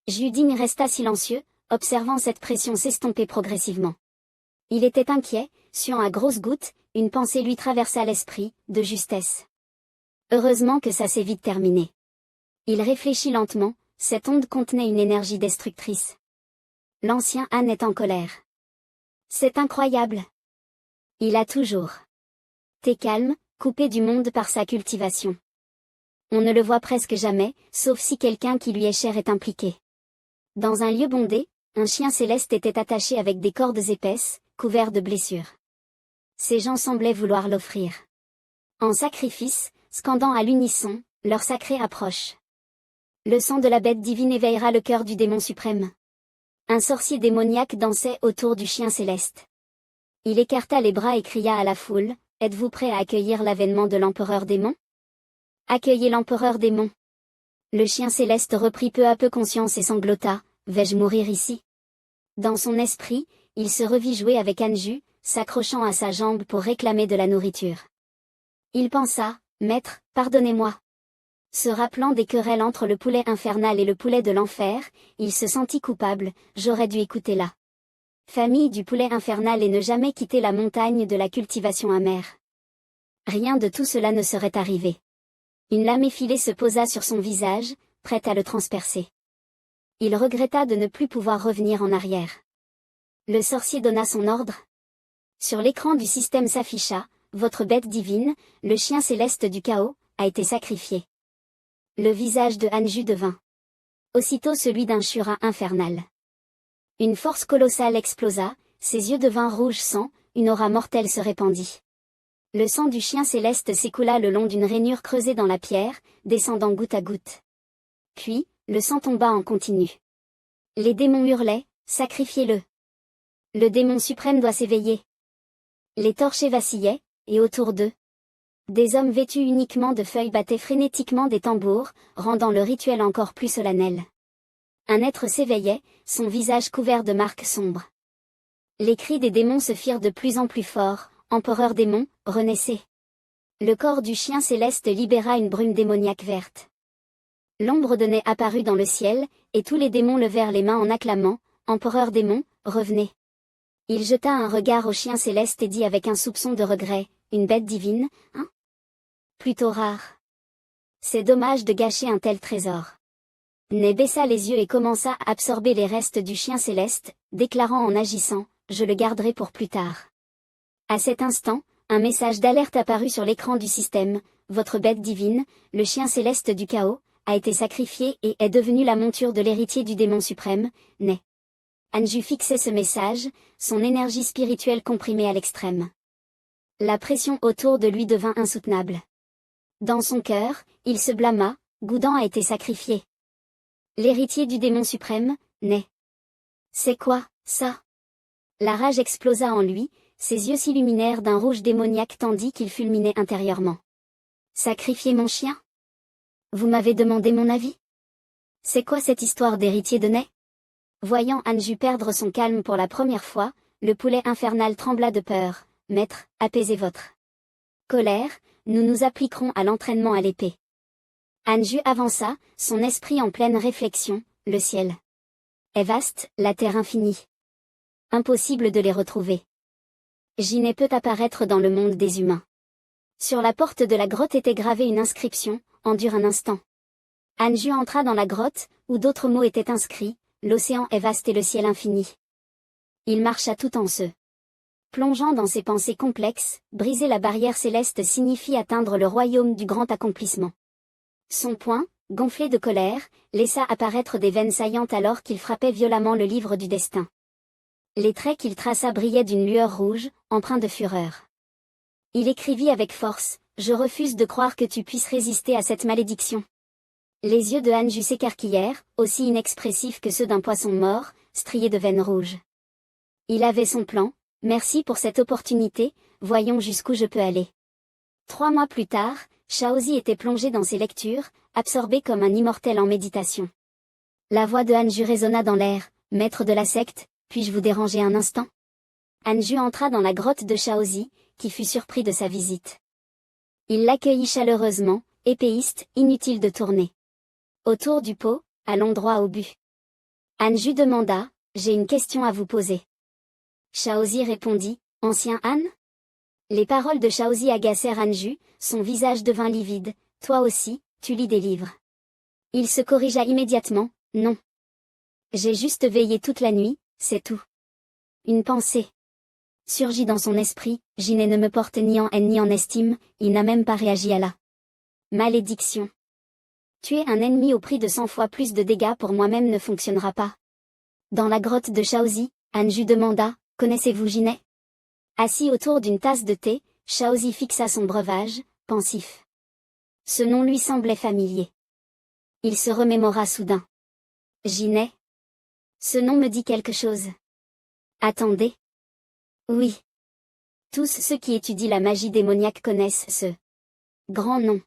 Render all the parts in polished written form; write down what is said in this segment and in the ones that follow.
Judin resta silencieux, observant cette pression s'estomper progressivement. Il était inquiet, suant à grosses gouttes, une pensée lui traversa l'esprit, de justesse. Heureusement que ça s'est vite terminé. Il réfléchit lentement, cette onde contenait une énergie destructrice. L'ancien Han est en colère. C'est incroyable. Il a toujours été calme, coupé du monde par sa cultivation. On ne le voit presque jamais, sauf si quelqu'un qui lui est cher est impliqué. Dans un lieu bondé, un chien céleste était attaché avec des cordes épaisses, couvert de blessures. Ces gens semblaient vouloir l'offrir en sacrifice, scandant à l'unisson, leur sacré approche. Le sang de la bête divine éveillera le cœur du démon suprême. Un sorcier démoniaque dansait autour du chien céleste. Il écarta les bras et cria à la foule, « Êtes-vous prêts à accueillir l'avènement de l'empereur démon ? Accueillez l'empereur démon !» Le chien céleste reprit peu à peu conscience et sanglota, « Vais-je mourir ici ?» Dans son esprit, il se revit jouer avec Anju, s'accrochant à sa jambe pour réclamer de la nourriture. Il pensa, « Maître, pardonnez-moi. » Se rappelant des querelles entre le poulet infernal et le poulet de l'enfer, il se sentit coupable, « J'aurais dû écouter la famille du poulet infernal et ne jamais quitter la montagne de la cultivation amère. » Rien de tout cela ne serait arrivé. Une lame effilée se posa sur son visage, prête à le transpercer. Il regretta de ne plus pouvoir revenir en arrière. Le sorcier donna son ordre. Sur l'écran du système s'afficha, « Votre bête divine, le chien céleste du chaos, a été sacrifié. » Le visage de Anju devint aussitôt celui d'un Shura infernal. Une force colossale explosa, ses yeux devinrent rouge sang, une aura mortelle se répandit. Le sang du chien céleste s'écoula le long d'une rainure creusée dans la pierre, descendant goutte à goutte. Puis, le sang tomba en continu. Les démons hurlaient, « Sacrifiez-le. Le démon suprême doit s'éveiller. » Les torchers vacillaient, et autour d'eux, des hommes vêtus uniquement de feuilles battaient frénétiquement des tambours, rendant le rituel encore plus solennel. Un être s'éveillait, son visage couvert de marques sombres. Les cris des démons se firent de plus en plus forts, « Empereur démon, renaissez. » Le corps du chien céleste libéra une brume démoniaque verte. L'ombre de nez apparut dans le ciel, et tous les démons levèrent les mains en acclamant, « Empereur démon, revenez. » Il jeta un regard au chien céleste et dit avec un soupçon de regret, « Une bête divine, hein ? Plutôt rare. C'est dommage de gâcher un tel trésor. » Né baissa les yeux et commença à absorber les restes du chien céleste, déclarant en agissant, « Je le garderai pour plus tard. » À cet instant, un message d'alerte apparut sur l'écran du système, « Votre bête divine, le chien céleste du chaos, a été sacrifié et est devenu la monture de l'héritier du démon suprême, Né. » Anju fixait ce message, son énergie spirituelle comprimée à l'extrême. La pression autour de lui devint insoutenable. Dans son cœur, il se blâma, Goudan a été sacrifié. L'héritier du démon suprême, Né. C'est quoi, ça? La rage explosa en lui, ses yeux s'illuminèrent d'un rouge démoniaque tandis qu'il fulminait intérieurement. Sacrifier mon chien? Vous m'avez demandé mon avis? C'est quoi cette histoire d'héritier de Né? Voyant Anju perdre son calme pour la première fois, le poulet infernal trembla de peur. « Maître, apaisez votre colère, nous nous appliquerons à l'entraînement à l'épée. » Anju avança, son esprit en pleine réflexion, le ciel est vaste, la terre infinie. Impossible de les retrouver. Jiné peut apparaître dans le monde des humains. Sur la porte de la grotte était gravée une inscription, « Endure un instant. » Anju entra dans la grotte, où d'autres mots étaient inscrits, « L'océan est vaste et le ciel infini. » Il marcha tout en se plongeant dans ses pensées complexes, briser la barrière céleste signifie atteindre le royaume du grand accomplissement. Son poing, gonflé de colère, laissa apparaître des veines saillantes alors qu'il frappait violemment le livre du destin. Les traits qu'il traça brillaient d'une lueur rouge, empreint de fureur. Il écrivit avec force, « Je refuse de croire que tu puisses résister à cette malédiction. » Les yeux de Anju s'écarquillèrent, aussi inexpressifs que ceux d'un poisson mort, striés de veines rouges. Il avait son plan. « Merci pour cette opportunité, voyons jusqu'où je peux aller. » 3 mois plus tard, Shaozi était plongé dans ses lectures, absorbé comme un immortel en méditation. La voix de Anju résonna dans l'air, « Maître de la secte, puis-je vous déranger un instant ?» Anju entra dans la grotte de Shaozi, qui fut surpris de sa visite. Il l'accueillit chaleureusement, épéiste, inutile de tourner autour du pot, allons droit au but. Anju demanda, j'ai une question à vous poser. Shaozi répondit, ancien Han? Les paroles de Shaozi agacèrent Anju, son visage devint livide, toi aussi, tu lis des livres. Il se corrigea immédiatement, non. J'ai juste veillé toute la nuit, c'est tout. Une pensée surgit dans son esprit, Jiné ne me porte ni en haine ni en estime, il n'a même pas réagi à la malédiction. Tuer un ennemi au prix de 100 fois plus de dégâts pour moi-même ne fonctionnera pas. Dans la grotte de Shaozi, Anju demanda, connaissez-vous Jiné? Assis autour d'une tasse de thé, Shaozi fixa son breuvage, pensif. Ce nom lui semblait familier. Il se remémora soudain. Jiné. Ce nom me dit quelque chose. Attendez. Oui. Tous ceux qui étudient la magie démoniaque connaissent ce grand nom.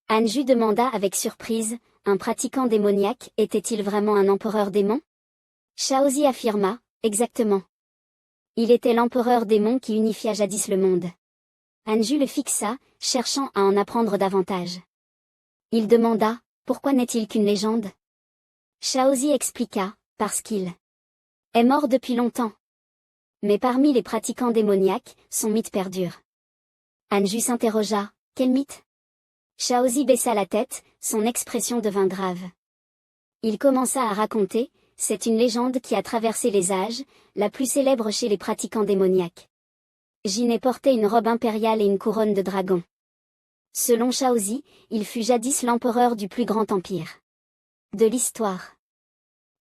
Anju demanda avec surprise, un pratiquant démoniaque était-il vraiment un empereur démon? Shaozi affirma, exactement. Il était l'empereur démon qui unifia jadis le monde. Anju le fixa, cherchant à en apprendre davantage. Il demanda, pourquoi n'est-il qu'une légende? Shaozi expliqua, parce qu'il est mort depuis longtemps. Mais parmi les pratiquants démoniaques, son mythe perdure. Anju s'interrogea, quel mythe? Shaozi baissa la tête, son expression devint grave. Il commença à raconter, c'est une légende qui a traversé les âges, la plus célèbre chez les pratiquants démoniaques. Jiné portait une robe impériale et une couronne de dragon. Selon Shaozi, il fut jadis l'empereur du plus grand empire de l'histoire.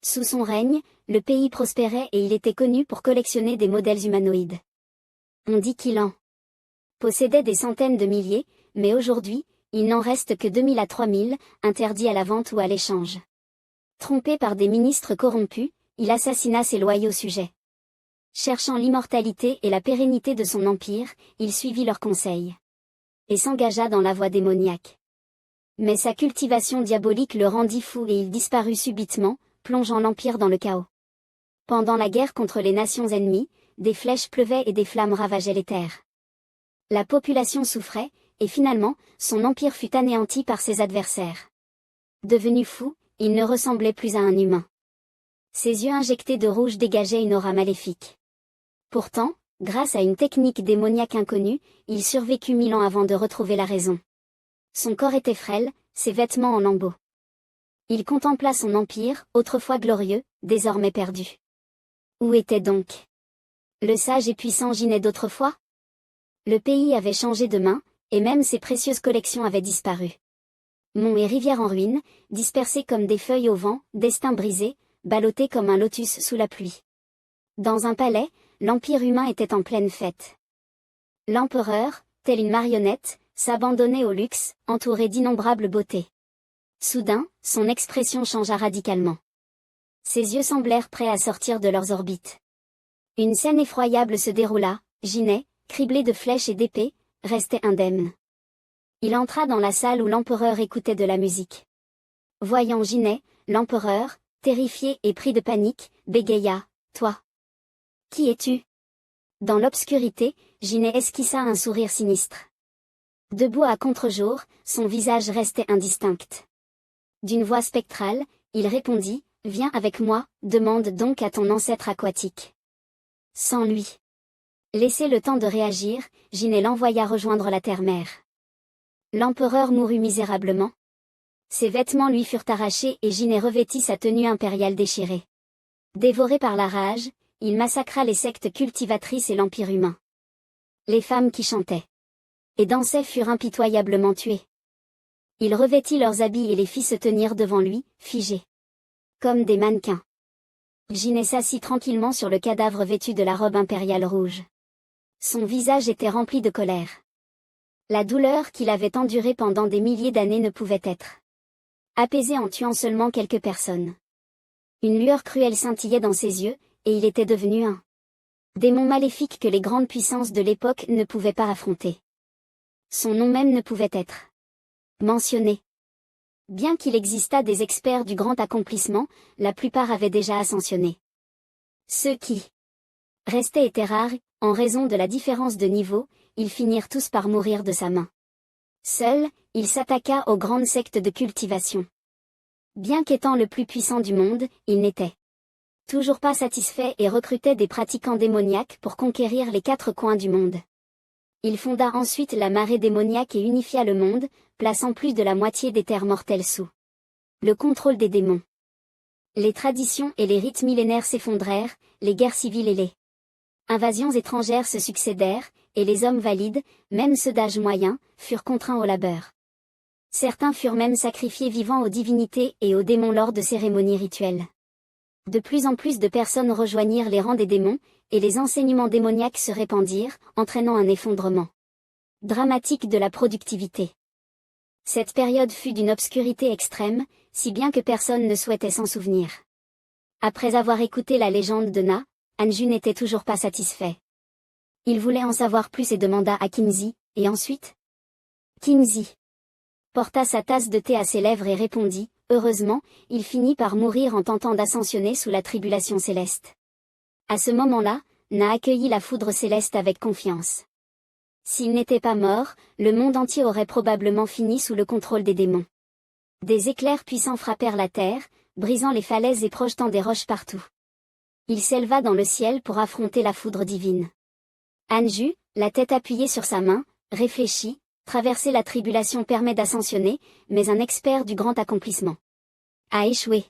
Sous son règne, le pays prospérait et il était connu pour collectionner des modèles humanoïdes. On dit qu'il en possédait des centaines de milliers, mais aujourd'hui, il n'en reste que 2000 à 3000, interdits à la vente ou à l'échange. Trompé par des ministres corrompus, il assassina ses loyaux sujets. Cherchant l'immortalité et la pérennité de son empire, il suivit leurs conseils. Et s'engagea dans la voie démoniaque. Mais sa cultivation diabolique le rendit fou et il disparut subitement, plongeant l'empire dans le chaos. Pendant la guerre contre les nations ennemies, des flèches pleuvaient et des flammes ravageaient les terres. La population souffrait, et finalement, son empire fut anéanti par ses adversaires. Devenu fou, il ne ressemblait plus à un humain. Ses yeux injectés de rouge dégageaient une aura maléfique. Pourtant, grâce à une technique démoniaque inconnue, il survécut 1000 ans avant de retrouver la raison. Son corps était frêle, ses vêtements en lambeaux. Il contempla son empire, autrefois glorieux, désormais perdu. Où était donc le sage et puissant Jiné d'autrefois? Le pays avait changé de main, et même ses précieuses collections avaient disparu. Monts et rivières en ruine, dispersés comme des feuilles au vent, destin brisé, ballottés comme un lotus sous la pluie. Dans un palais, l'empire humain était en pleine fête. L'empereur, tel une marionnette, s'abandonnait au luxe, entouré d'innombrables beautés. Soudain, son expression changea radicalement. Ses yeux semblèrent prêts à sortir de leurs orbites. Une scène effroyable se déroula, Jiné, criblé de flèches et d'épées, restait indemne. Il entra dans la salle où l'empereur écoutait de la musique. Voyant Jiné, l'empereur, terrifié et pris de panique, bégaya, « Toi. Qui es-tu » Dans l'obscurité, Jiné esquissa un sourire sinistre. Debout à contre-jour, son visage restait indistinct. D'une voix spectrale, il répondit, « Viens avec moi, demande donc à ton ancêtre aquatique. » Sans lui. Laissé le temps de réagir, Jiné l'envoya rejoindre la terre-mère. L'empereur mourut misérablement. Ses vêtements lui furent arrachés et Jiné revêtit sa tenue impériale déchirée. Dévoré par la rage, il massacra les sectes cultivatrices et l'empire humain. Les femmes qui chantaient et dansaient furent impitoyablement tuées. Il revêtit leurs habits et les fit se tenir devant lui, figés. Comme des mannequins. Jiné s'assit tranquillement sur le cadavre vêtu de la robe impériale rouge. Son visage était rempli de colère. La douleur qu'il avait endurée pendant des milliers d'années ne pouvait être apaisée en tuant seulement quelques personnes. Une lueur cruelle scintillait dans ses yeux, et il était devenu un démon maléfique que les grandes puissances de l'époque ne pouvaient pas affronter. Son nom même ne pouvait être mentionné. Bien qu'il existât des experts du grand accomplissement, la plupart avaient déjà ascensionné. Ceux qui restaient étaient rares, en raison de la différence de niveau, ils finirent tous par mourir de sa main. Seul, il s'attaqua aux grandes sectes de cultivation. Bien qu'étant le plus puissant du monde, il n'était toujours pas satisfait et recrutait des pratiquants démoniaques pour conquérir les 4 coins du monde. Il fonda ensuite la marée démoniaque et unifia le monde, plaçant plus de la moitié des terres mortelles sous le contrôle des démons. Les traditions et les rites millénaires s'effondrèrent, les guerres civiles et les invasions étrangères se succédèrent, et les hommes valides, même ceux d'âge moyen, furent contraints au labeur. Certains furent même sacrifiés vivants aux divinités et aux démons lors de cérémonies rituelles. De plus en plus de personnes rejoignirent les rangs des démons, et les enseignements démoniaques se répandirent, entraînant un effondrement dramatique de la productivité. Cette période fut d'une obscurité extrême, si bien que personne ne souhaitait s'en souvenir. Après avoir écouté la légende de Na, Anju n'était toujours pas satisfait. Il voulait en savoir plus et demanda à Kinzi, et ensuite Kinzi porta sa tasse de thé à ses lèvres et répondit, heureusement, il finit par mourir en tentant d'ascensionner sous la tribulation céleste. À ce moment-là, Na accueillit la foudre céleste avec confiance. S'il n'était pas mort, le monde entier aurait probablement fini sous le contrôle des démons. Des éclairs puissants frappèrent la terre, brisant les falaises et projetant des roches partout. Il s'éleva dans le ciel pour affronter la foudre divine. Anju, la tête appuyée sur sa main, réfléchit, traverser la tribulation permet d'ascensionner, mais un expert du grand accomplissement a échoué.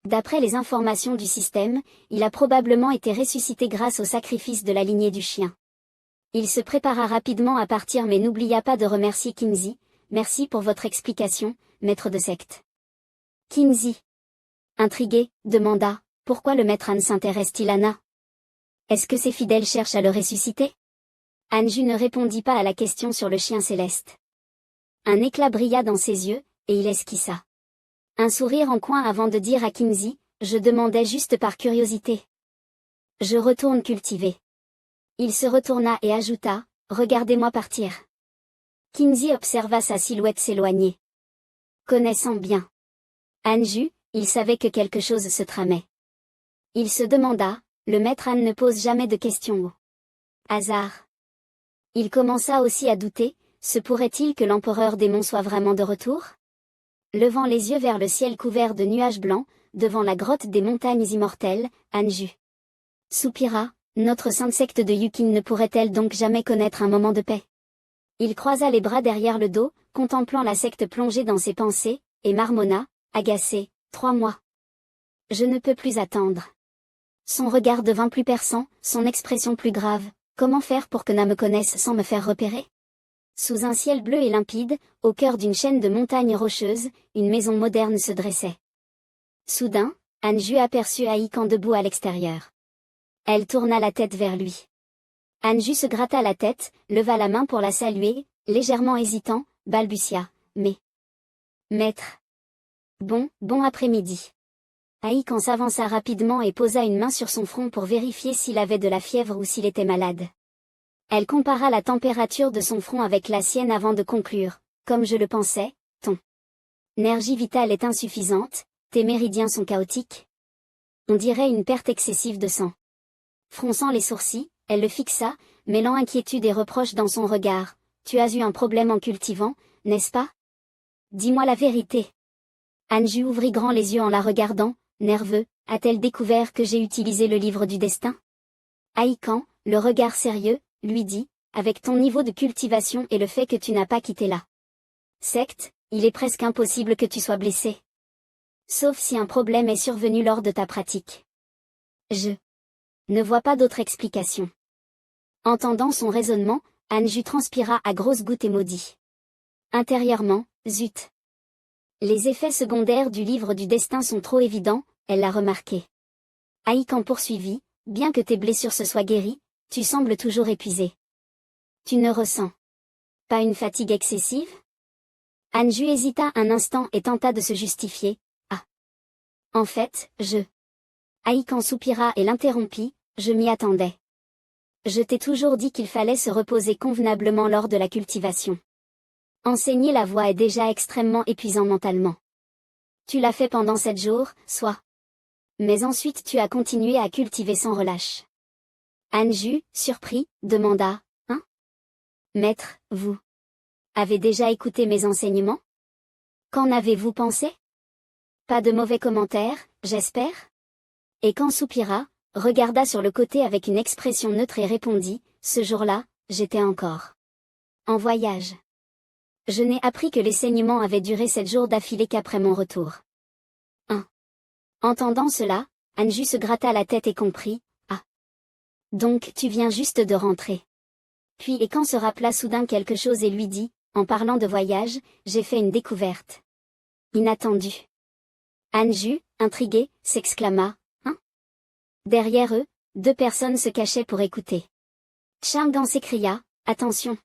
D'après les informations du système, il a probablement été ressuscité grâce au sacrifice de la lignée du chien. Il se prépara rapidement à partir mais n'oublia pas de remercier Kinzi. Merci pour votre explication, maître de secte. Kinzi, intrigué, demanda, pourquoi le maître Han s'intéresse-t-il à Na? Est-ce que ses fidèles cherchent à le ressusciter? Anju ne répondit pas à la question sur le chien céleste. Un éclat brilla dans ses yeux, et il esquissa un sourire en coin avant de dire à Kinzi, je demandais juste par curiosité. Je retourne cultiver. Il se retourna et ajouta, regardez-moi partir. Kinzi observa sa silhouette s'éloigner. Connaissant bien Anju, il savait que quelque chose se tramait. Il se demanda, le maître Han ne pose jamais de questions au hasard. Il commença aussi à douter, se pourrait-il que l'empereur démon soit vraiment de retour? Levant les yeux vers le ciel couvert de nuages blancs, devant la grotte des montagnes immortelles, Anju soupira, notre sainte secte de Yukin ne pourrait-elle donc jamais connaître un moment de paix? Il croisa les bras derrière le dos, contemplant la secte plongée dans ses pensées, et marmonna, agacé, 3 mois. Je ne peux plus attendre. Son regard devint plus perçant, son expression plus grave, comment faire pour que Na me connaisse sans me faire repérer? Sous un ciel bleu et limpide, au cœur d'une chaîne de montagnes rocheuses, une maison moderne se dressait. Soudain, Anju aperçut Aïkan debout à l'extérieur. Elle tourna la tête vers lui. Anju se gratta la tête, leva la main pour la saluer, légèrement hésitant, balbutia, mais... Maître. Bon après-midi. Aïkan s'avança rapidement et posa une main sur son front pour vérifier s'il avait de la fièvre ou s'il était malade. Elle compara la température de son front avec la sienne avant de conclure, comme je le pensais, ton énergie vitale est insuffisante, tes méridiens sont chaotiques. On dirait une perte excessive de sang. Fronçant les sourcils, elle le fixa, mêlant inquiétude et reproche dans son regard. Tu as eu un problème en cultivant, n'est-ce pas? Dis-moi la vérité. Anju ouvrit grand les yeux en la regardant, nerveux, a-t-elle découvert que j'ai utilisé le livre du destin? Aïkan, le regard sérieux, lui dit, avec ton niveau de cultivation et le fait que tu n'as pas quitté la secte, il est presque impossible que tu sois blessé. Sauf si un problème est survenu lors de ta pratique. Je ne vois pas d'autre explication. Entendant son raisonnement, Anju transpira à grosses gouttes et maudit. Intérieurement, zut. Les effets secondaires du livre du destin sont trop évidents, elle l'a remarqué. Aïkan poursuivit, bien que tes blessures se soient guéries, tu sembles toujours épuisé. Tu ne ressens pas une fatigue excessive? Anju hésita un instant et tenta de se justifier. Ah. En fait, Aïkan soupira et l'interrompit, je m'y attendais. Je t'ai toujours dit qu'il fallait se reposer convenablement lors de la cultivation. Enseigner la voix est déjà extrêmement épuisant mentalement. Tu l'as fait pendant 7 jours, soit. Mais ensuite tu as continué à cultiver sans relâche. Anju, surpris, demanda, hein? Maître, vous avez déjà écouté mes enseignements? Qu'en avez-vous pensé? Pas de mauvais commentaires, j'espère? Et quand soupira, regarda sur le côté avec une expression neutre et répondit, ce jour-là, j'étais encore en voyage. Je n'ai appris que les saignements avaient duré 7 jours d'affilée qu'après mon retour. 1. Entendant cela, Anju se gratta la tête et comprit, ah. Donc tu viens juste de rentrer. Puis Ekan se rappela soudain quelque chose et lui dit, en parlant de voyage, j'ai fait une découverte inattendue. Anju, intrigué, s'exclama, hein? Derrière eux, 2 personnes se cachaient pour écouter. Chang'an s'écria, attention.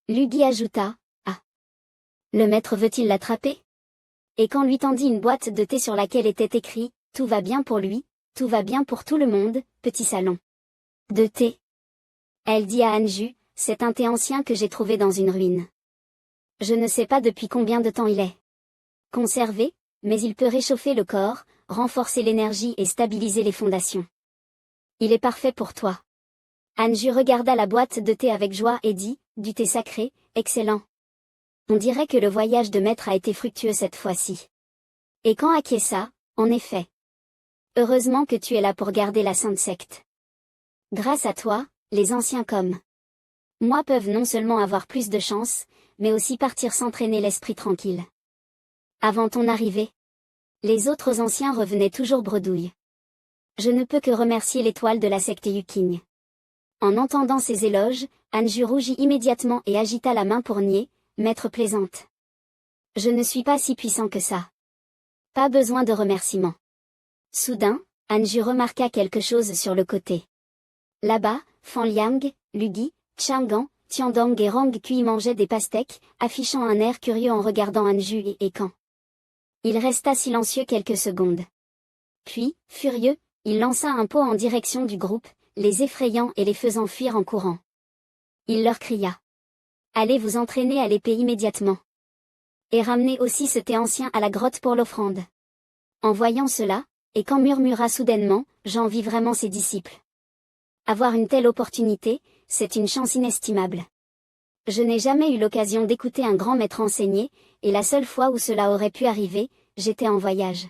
Lugui ajouta, ah. Le maître veut-il l'attraper? Ekan lui tendit une boîte de thé sur laquelle était écrit, tout va bien pour lui, tout va bien pour tout le monde, petit salon. De thé. Elle dit à Anju, c'est un thé ancien que j'ai trouvé dans une ruine. Je ne sais pas depuis combien de temps il est conservé, mais il peut réchauffer le corps, renforcer l'énergie et stabiliser les fondations. Il est parfait pour toi. Anju regarda la boîte de thé avec joie et dit, du thé sacré, excellent. On dirait que le voyage de maître a été fructueux cette fois-ci. Et quand acquiesça, en effet. Heureusement que tu es là pour garder la sainte secte. Grâce à toi, les anciens comme moi peuvent non seulement avoir plus de chance, mais aussi partir s'entraîner l'esprit tranquille. Avant ton arrivée, les autres anciens revenaient toujours bredouilles. Je ne peux que remercier l'étoile de la secte Yuking. En entendant ces éloges, Anju rougit immédiatement et agita la main pour nier, maître plaisante. Je ne suis pas si puissant que ça. Pas besoin de remerciements. Soudain, Anju remarqua quelque chose sur le côté. Là-bas, Fan Liang, Lugui, Chang'an, Tiandong et Rang Kui mangeaient des pastèques, affichant un air curieux en regardant Anju et Ekan. Il resta silencieux quelques secondes. Puis, furieux, il lança un pot en direction du groupe, les effrayant et les faisant fuir en courant. Il leur cria. Allez vous entraîner à l'épée immédiatement. Et ramenez aussi ce thé ancien à la grotte pour l'offrande. En voyant cela, Ekan murmura soudainement, j'envie vraiment ses disciples. Avoir une telle opportunité, c'est une chance inestimable. Je n'ai jamais eu l'occasion d'écouter un grand maître enseigner, et la seule fois où cela aurait pu arriver, j'étais en voyage.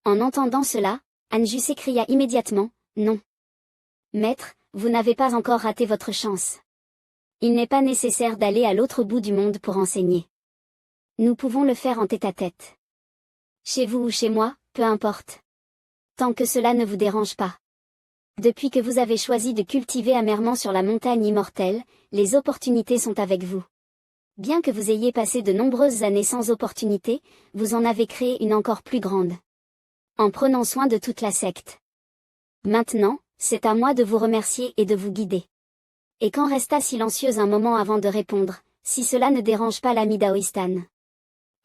En entendant cela, Anju s'écria immédiatement, non. Maître, vous n'avez pas encore raté votre chance. Il n'est pas nécessaire d'aller à l'autre bout du monde pour enseigner. Nous pouvons le faire en tête-à-tête. Chez vous ou chez moi, peu importe. Tant que cela ne vous dérange pas. Depuis que vous avez choisi de cultiver amèrement sur la montagne immortelle, les opportunités sont avec vous. Bien que vous ayez passé de nombreuses années sans opportunité, vous en avez créé une encore plus grande. En prenant soin de toute la secte. Maintenant, c'est à moi de vous remercier et de vous guider. Ekan resta silencieuse un moment avant de répondre, si cela ne dérange pas l'ami Daoistan.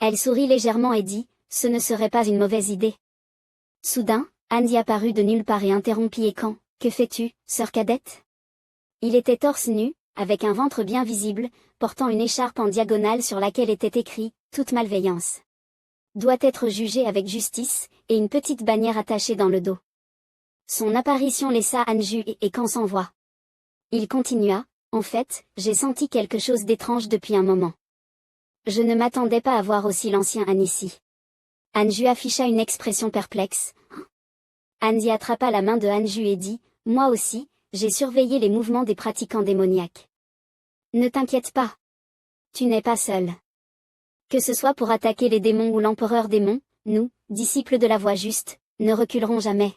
Elle sourit légèrement et dit, ce ne serait pas une mauvaise idée. Soudain, Andy apparut de nulle part et interrompit Ekan, que fais-tu, sœur cadette? Il était torse nu, avec un ventre bien visible, portant une écharpe en diagonale sur laquelle était écrit, toute malveillance doit être jugée avec justice, et une petite bannière attachée dans le dos. Son apparition laissa Anju et Ekan sans voix. Il continua, en fait, j'ai senti quelque chose d'étrange depuis un moment. Je ne m'attendais pas à voir aussi l'ancien Han ici. Anju afficha une expression perplexe. Andy attrapa la main de Anju et dit, moi aussi, j'ai surveillé les mouvements des pratiquants démoniaques. Ne t'inquiète pas. Tu n'es pas seul. Que ce soit pour attaquer les démons ou l'empereur démon, nous, disciples de la voie juste, ne reculerons jamais.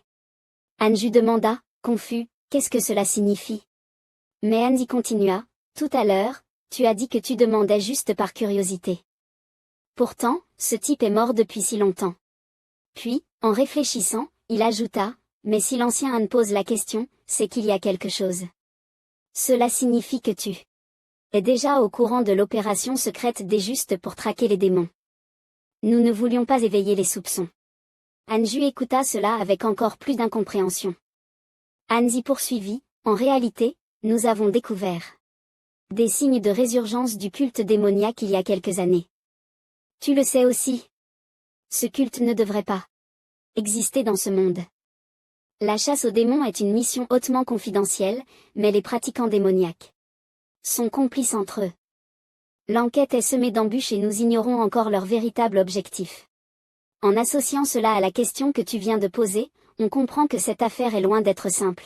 Anju demanda, confus, qu'est-ce que cela signifie? Mais Andy continua, tout à l'heure, tu as dit que tu demandais juste par curiosité. Pourtant, ce type est mort depuis si longtemps. Puis, en réfléchissant, il ajouta, mais si l'ancien Han pose la question, c'est qu'il y a quelque chose. Cela signifie que tu es déjà au courant de l'opération secrète des justes pour traquer les démons. Nous ne voulions pas éveiller les soupçons. Anju écouta cela avec encore plus d'incompréhension. Andy poursuivit, en réalité, nous avons découvert des signes de résurgence du culte démoniaque il y a quelques années. Tu le sais aussi. Ce culte ne devrait pas exister dans ce monde. La chasse aux démons est une mission hautement confidentielle, mais les pratiquants démoniaques sont complices entre eux. L'enquête est semée d'embûches et nous ignorons encore leur véritable objectif. En associant cela à la question que tu viens de poser, on comprend que cette affaire est loin d'être simple.